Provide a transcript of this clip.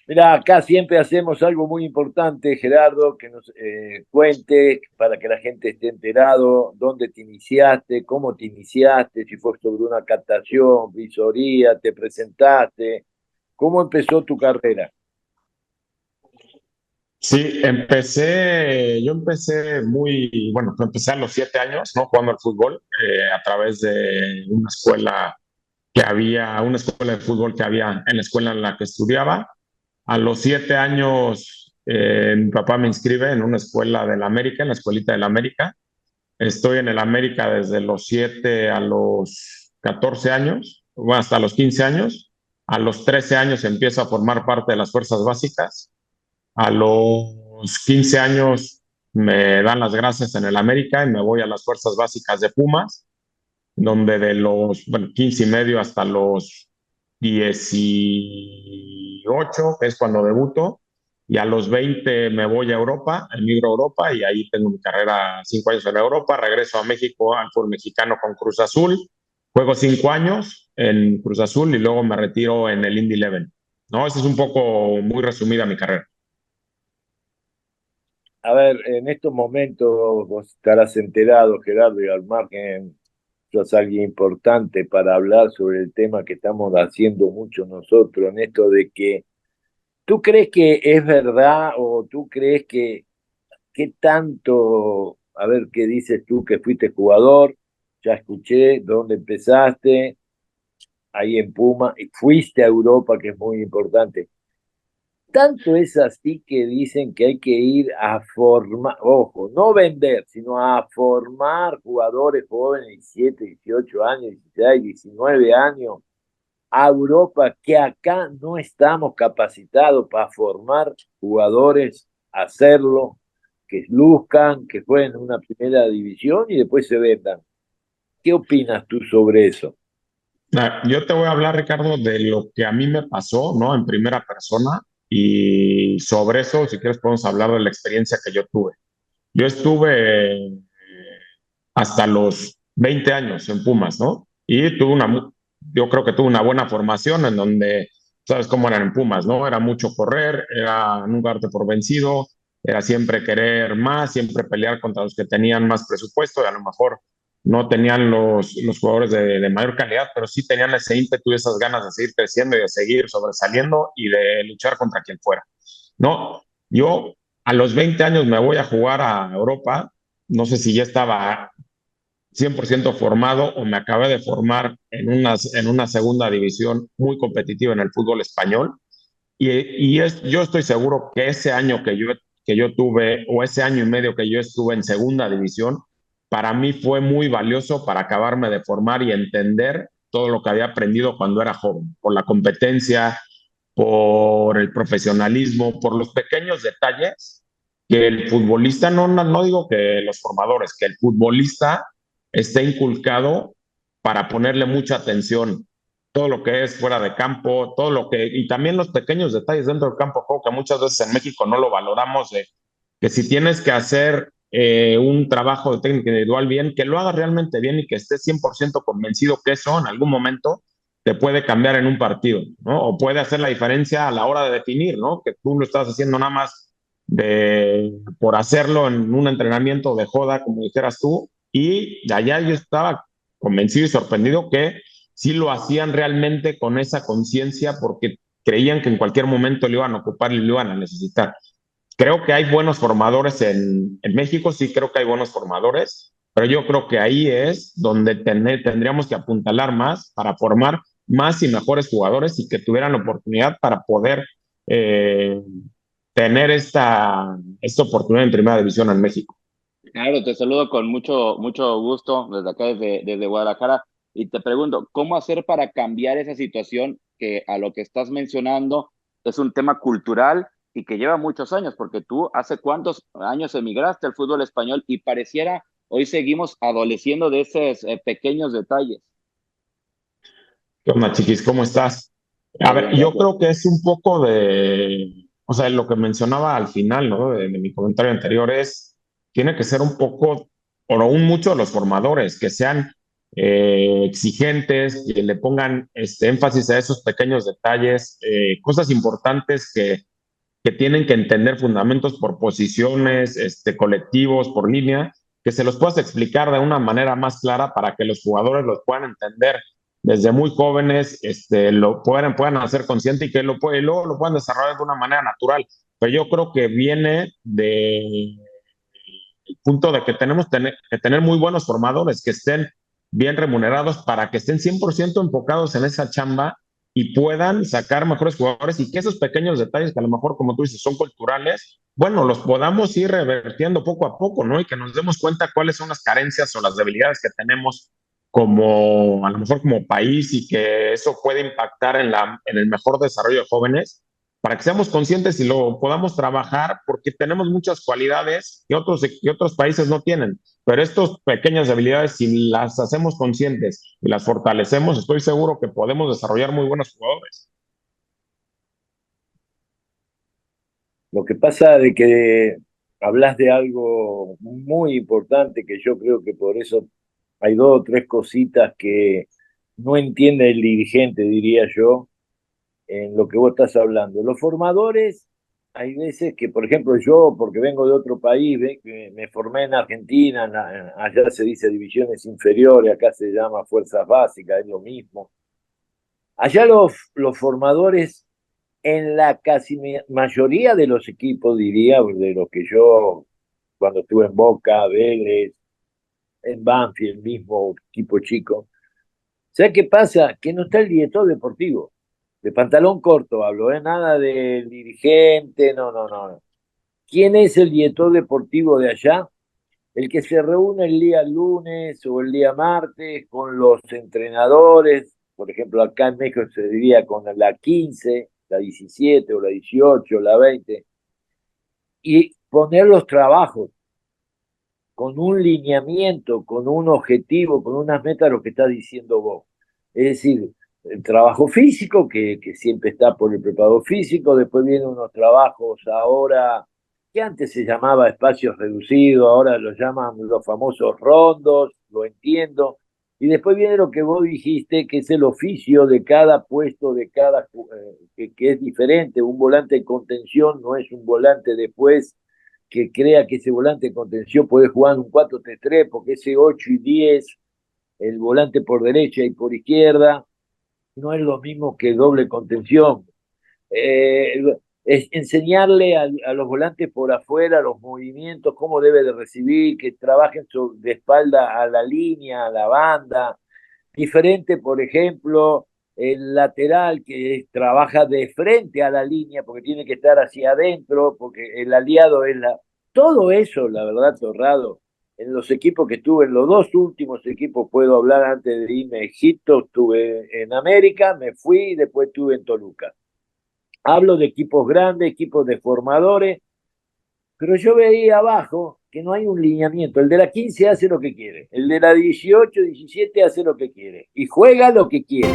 Mira, acá siempre hacemos algo muy importante, Gerardo, que nos cuente para que la gente esté enterado dónde te iniciaste, cómo te iniciaste, si fue sobre una captación, visoría, te presentaste, cómo empezó tu carrera. Sí, yo empecé bueno, empecé a los 7 años, ¿no? Jugando al fútbol a través de una escuela de fútbol que había en la escuela en la que estudiaba. A los 7 años, mi papá me inscribe en una escuela del América, en la escuelita del América. Estoy en el América desde los 7 a los 14 años, bueno, hasta los 15 años. A los 13 años empiezo a formar parte de las fuerzas básicas. A los 15 años me dan las gracias en el América y me voy a las fuerzas básicas de Pumas, donde de los, bueno, 15 y medio hasta los 18, que es cuando debuto, y a los 20 me voy a Europa, emigro a Europa y ahí tengo mi carrera 5 años en Europa, regreso a México al fútbol mexicano con Cruz Azul, juego 5 años en Cruz Azul y luego me retiro en el Indy Eleven. ¿No? Esa es un poco muy resumida mi carrera. A ver, en estos momentos vos estarás enterado, Gerardo, y al margen sos alguien importante para hablar sobre el tema que estamos haciendo mucho nosotros, en esto de que ¿tú crees que es verdad o tú crees que qué tanto, a ver qué dices tú que fuiste jugador, ya escuché dónde empezaste, ahí en Puma, y fuiste a Europa, que es muy importante. Tanto es así que dicen que hay que ir a formar, ojo, no vender, sino a formar jugadores jóvenes, 17, 18 años, 16, 19 años, a Europa, que acá no estamos capacitados para formar jugadores, hacerlo, que luzcan, que jueguen en una primera división y después se vendan. ¿Qué opinas tú sobre eso? Yo te voy a hablar, Ricardo, de lo que a mí me pasó, ¿no? En primera persona y sobre eso, si quieres, podemos hablar de la experiencia que yo tuve. Yo estuve hasta los 20 años en Pumas, ¿no? Y yo creo que tuve una buena formación en donde, sabes cómo eran en Pumas, ¿no? Era mucho correr, era nunca darte por vencido, era siempre querer más, siempre pelear contra los que tenían más presupuesto y a lo mejor no tenían los jugadores de mayor calidad, pero sí tenían ese ímpetu y esas ganas de seguir creciendo y de seguir sobresaliendo y de luchar contra quien fuera, ¿no? Yo a los 20 años me voy a jugar a Europa, no sé si ya estaba 100% formado o me acabé de formar en una segunda división muy competitiva en el fútbol español. Yo estoy seguro que ese año que yo tuve, o ese año y medio que yo estuve en segunda división, para mí fue muy valioso para acabarme de formar y entender todo lo que había aprendido cuando era joven, por la competencia, por el profesionalismo, por los pequeños detalles que el futbolista, no digo que los formadores, que el futbolista esté inculcado para ponerle mucha atención todo lo que es fuera de campo, y también los pequeños detalles dentro del campo, que muchas veces en México no lo valoramos, de que si tienes que hacer un trabajo de técnica individual bien, que lo hagas realmente bien y que estés 100% convencido que eso en algún momento te puede cambiar en un partido, ¿no? O puede hacer la diferencia a la hora de definir, ¿no? Que tú lo estás haciendo nada más por hacerlo en un entrenamiento de joda, como dijeras tú, y de allá yo estaba convencido y sorprendido que sí lo hacían realmente con esa conciencia porque creían que en cualquier momento lo iban a ocupar y lo iban a necesitar. Creo que hay buenos formadores en México, sí creo que hay buenos formadores, pero yo creo que ahí es donde tendríamos que apuntalar más para formar más y mejores jugadores y que tuvieran la oportunidad para poder eh, tener esta oportunidad en primera división en México. Claro, te saludo con mucho gusto desde acá, desde Guadalajara, y te pregunto, ¿cómo hacer para cambiar esa situación que a lo que estás mencionando es un tema cultural y que lleva muchos años? Porque tú hace cuántos años emigraste al fútbol español y pareciera hoy seguimos adoleciendo de esos pequeños detalles. ¿Qué onda, chiquis? ¿Cómo estás? A Todo ver, bien, yo gracias. creo que es un poco o sea, lo que mencionaba al final, ¿no? De mi comentario anterior tiene que ser un poco, o un mucho de los formadores, que sean exigentes, que le pongan énfasis a esos pequeños detalles, cosas importantes que tienen que entender fundamentos por posiciones, colectivos, por línea, que se los puedas explicar de una manera más clara para que los jugadores los puedan entender desde muy jóvenes, puedan hacer consciente y que luego lo puedan desarrollar de una manera natural. Pero yo creo que viene de el punto de que tenemos que tener muy buenos formadores que estén bien remunerados para que estén 100% enfocados en esa chamba y puedan sacar mejores jugadores y que esos pequeños detalles que a lo mejor, como tú dices, son culturales, bueno, los podamos ir revertiendo poco a poco, ¿no? Y que nos demos cuenta cuáles son las carencias o las debilidades que tenemos como, a lo mejor como país y que eso puede impactar en el mejor desarrollo de jóvenes para que seamos conscientes y lo podamos trabajar, porque tenemos muchas cualidades que otros países no tienen. Pero estas pequeñas habilidades, si las hacemos conscientes y las fortalecemos, estoy seguro que podemos desarrollar muy buenos jugadores. Lo que pasa de que hablas de algo muy importante que yo creo que por eso hay dos o tres cositas que no entiende el dirigente, diría yo, en lo que vos estás hablando. Los formadores, hay veces que, por ejemplo, yo, porque vengo de otro país, me formé en Argentina, allá se dice divisiones inferiores, acá se llama fuerzas básicas, es lo mismo. Allá los formadores, en la casi mayoría de los equipos, diría, de los que yo, cuando estuve en Boca, Vélez, en Banfield, mismo equipo chico, ¿sabes qué pasa? Que no está el director deportivo. De pantalón corto hablo, ¿eh? Nada del dirigente, no, no, no. ¿Quién es el director deportivo de allá? El que se reúne el día lunes o el día martes con los entrenadores, por ejemplo, acá en México se diría con la 15, la 17 o la 18, la 20, y poner los trabajos con un lineamiento, con un objetivo, con unas metas, lo que estás diciendo vos. Es decir, el trabajo físico, que siempre está por el preparado físico, después vienen unos trabajos ahora, que antes se llamaba espacios reducidos, ahora lo llaman los famosos rondos, lo entiendo, y después viene lo que vos dijiste, que es el oficio de cada puesto, que es diferente. Un volante de contención no es un volante después que crea que ese volante de contención puede jugar un 4-3-3, porque ese 8 y 10, el volante por derecha y por izquierda, no es lo mismo que doble contención. Eh, es enseñarle a los volantes por afuera los movimientos, cómo debe de recibir, que trabajen de espalda a la línea, a la banda. Diferente, por ejemplo, el lateral que trabaja de frente a la línea porque tiene que estar hacia adentro, porque el aliado es la... Todo eso, la verdad, Torrado, en los equipos que estuve, en los dos últimos equipos, puedo hablar antes de irme a Egipto, estuve en América, me fui y después estuve en Toluca. Hablo de equipos grandes, equipos de formadores, pero yo veía abajo que no hay un lineamiento. El de la 15 hace lo que quiere, el de la 18, 17 hace lo que quiere y juega lo que quiere.